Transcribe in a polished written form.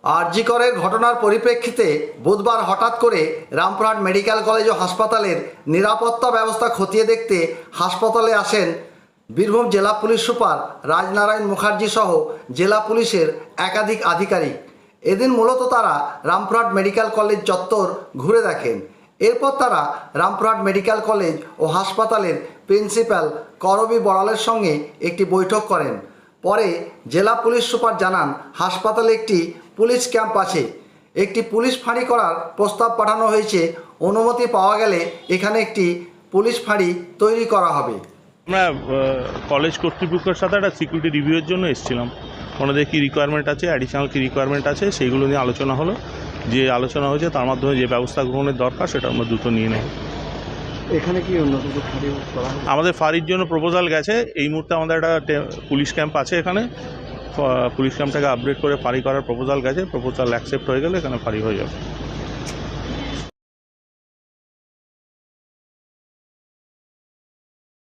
আরজি করের ঘটনার পরিপ্রেক্ষিতে বুধবার হঠাৎ করে রামপুরহাট মেডিকেল কলেজ ও হাসপাতালের নিরাপত্তা ব্যবস্থা খতিয়ে দেখতে হাসপাতালে আসেন বীরভূম জেলা পুলিশ সুপার রাজনারায়ণ মুখার্জি সহ জেলা পুলিশের একাধিক আধিকারিক। এদিন মূলত তারা রামপুরহাট মেডিকেল কলেজ চত্বর ঘুরে দেখেন। এরপর তারা রামপুরহাট মেডিকেল কলেজ ও হাসপাতালের প্রিন্সিপাল করবী বড়ালের সঙ্গে একটি বৈঠক করেন। পরে জেলা পুলিশ সুপার জানান, হাসপাতালে একটি পুলিশ ক্যাম্প আছে, একটি পুলিশ ফাঁড়ি করার প্রস্তাব পাঠানো হয়েছে। অনুমতি পাওয়া গেলে এখানে একটি পুলিশ ফাঁড়ি তৈরি করা হবে। আমরা কলেজ কর্তৃপক্ষের সাথে একটা সিকিউরিটি রিভিউয়ের জন্য এসেছিলাম। ওনাদের কী রিকোয়ারমেন্ট আছে, অ্যাডিশনাল কী রিকোয়ারমেন্ট আছে, সেইগুলো নিয়ে আলোচনা হলো। যে আলোচনা হয়েছে তার মাধ্যমে যে ব্যবস্থা গ্রহণের দরকার সেটা আমরা দ্রুত নিয়ে নেব। এখানে কি অন্য কিছু ফাঁড়ি করা হবে? আমাদের ফাঁড়ির জন্য প্রপোজাল গেছে। এই মুহূর্তে আমাদের একটা পুলিশ ক্যাম্প আছে এখানে। পুলিশ ক্যাম্পটাকে আপডেট করে ফাঁড়ি করার প্রপোজাল গেছে। প্রপোজাল অ্যাকসেপ্ট হয়ে গেলে এখানে ফাঁড়ি হয়ে যাবে।